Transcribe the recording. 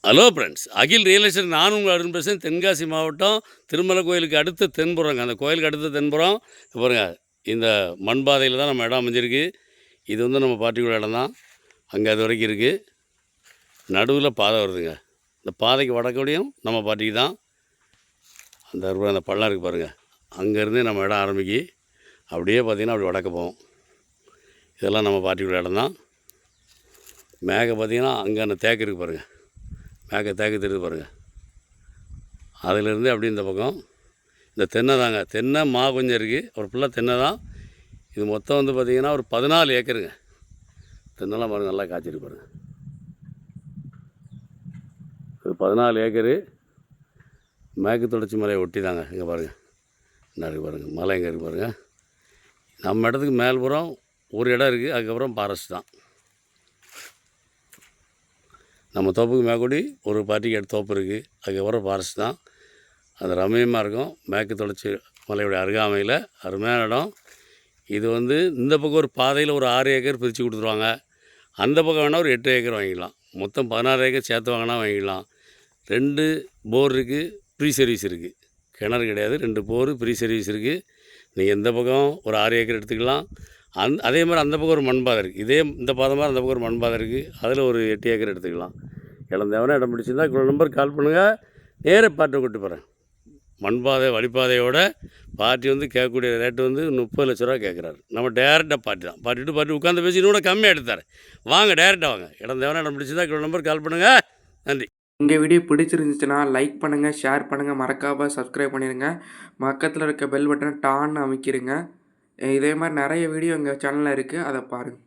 Hello friends, அகில் real estate நான் உங்கள் அருண் பேசுகிறேன். தென்காசி மாவட்டம் திருமலை கோயிலுக்கு அடுத்த தென்புறங்க. அந்த கோயிலுக்கு அடுத்த தென்புறம் பாருங்க. இந்த மண் பாதையில் தான் நம்ம இடம் அமைஞ்சிருக்கு. இது வந்து நம்ம பார்ட்டிக்குள்ள இடம் தான். அங்கே அது வரைக்கும் இருக்குது. நடுவில் பாதை வருதுங்க. இந்த பாதைக்கு வடக்கோடியும் நம்ம பார்ட்டிக்கு தான். அந்த பள்ளம் இருக்குது பாருங்கள். அங்கேருந்தே நம்ம இடம் ஆரம்பிக்கி அப்படியே பார்த்திங்கன்னா அப்படி வடக்க போவோம். இதெல்லாம் நம்ம பார்ட்டிக்குள்ள இடம் தான். மேலே பார்த்திங்கன்னா அங்கே அந்த தேக்கு இருக்குது பாருங்கள். மேலே தேக்கு தெரியுது பாருங்கள். அதிலேருந்து அப்படி இந்த பக்கம் இந்த தென்னை தாங்க. தென்னை கொஞ்சம் இருக்குது. ஒரு ஃபுல்லாக தென்னை தான். இது மொத்தம் வந்து பார்த்திங்கன்னா ஒரு 14 ஏக்கருங்க. தென்னைலாம் பாருங்கள், நல்லா காய்ச்சிருக்கு பாருங்கள். இது 14 ஏக்கரு. மேற்கு தொடர்ச்சி மலையை ஒட்டி தாங்க. இங்கே பாருங்கள், என்ன இருக்குது பாருங்கள், மலை எங்கே இருக்குது பாருங்கள். நம்ம இடத்துக்கு மேல்புறம் ஒரு இடம் இருக்குது. அதுக்கப்புறம் ஃபாரஸ்ட் தான். நம்ம தோப்புக்கு மேற்கூடி ஒரு பார்ட்டிக்கு தோப்பு இருக்குது. அதுக்கப்புறம் ஃபாரஸ்ட் தான். அது ரம்மியமாக இருக்கும். மேற்கு தொடர்ச்சி மலையுடைய அருகாமையில் அருமையான இடம். இது வந்து இந்த பக்கம் ஒரு பாதையில் ஒரு 6 ஏக்கர் பிரித்து கொடுத்துருவாங்க. அந்த பக்கம் வேணால் ஒரு 8 ஏக்கர் வாங்கிக்கலாம். மொத்தம் 16 ஏக்கர் சேர்த்து வாங்கினா வாங்கிக்கலாம். 2 போர் இருக்குது. ஃப்ரீ சர்வீஸ் இருக்குது. கிணறு கிடையாது. 2 போர் ஃப்ரீ சர்வீஸ் இருக்குது. நீங்கள் எந்த பக்கம் ஒரு 6 ஏக்கர் எடுத்துக்கலாம். அதே மாதிரி அந்த பக்கம் ஒரு மண் பாதை இருக்குது. இதே இந்த பாதை மாதிரி அந்த பக்கம் ஒரு மண் பாதை இருக்குது. அதில் ஒரு 8 ஏக்கர் எடுத்துக்கலாம். இடம் தேவைன்னா இடம் பிடிச்சிருந்தா இவ்வளோ நம்பர் கால் பண்ணுங்கள். நேராக பார்ட்டி கூப்பிட்டு போகிறேன். மண் பாதை வழிப்பாதையோட பார்ட்டி வந்து கேட்கக்கூடிய ரேட்டு வந்து 30 லட்ச ரூபா கேட்குறாரு. நம்ம டேரெக்டாக பார்ட்டி தான். பார்ட்டி உட்காந்து பேசி இன்னும் கூட கம்மியாக எடுத்தார். வாங்க, டேரெக்டாக வாங்க. இடம் தேவைன்னா இடம் பிடிச்சிருந்தா இவ்வளோ நம்பர் கால் பண்ணுங்கள். நன்றி. இந்த வீடியோ பிடிச்சிருந்துச்சுன்னா லைக் பண்ணுங்கள், ஷேர் பண்ணுங்கள், மறக்காமல் சப்ஸ்கிரைப் பண்ணிடுங்க. பக்கத்தில் இருக்க பெல் பட்டனை டான்னு அமைக்கிடுங்க. இதே மாதிரி நிறைய வீடியோ எங்கள் சேனலில் இருக்குது, அதை பாருங்கள்.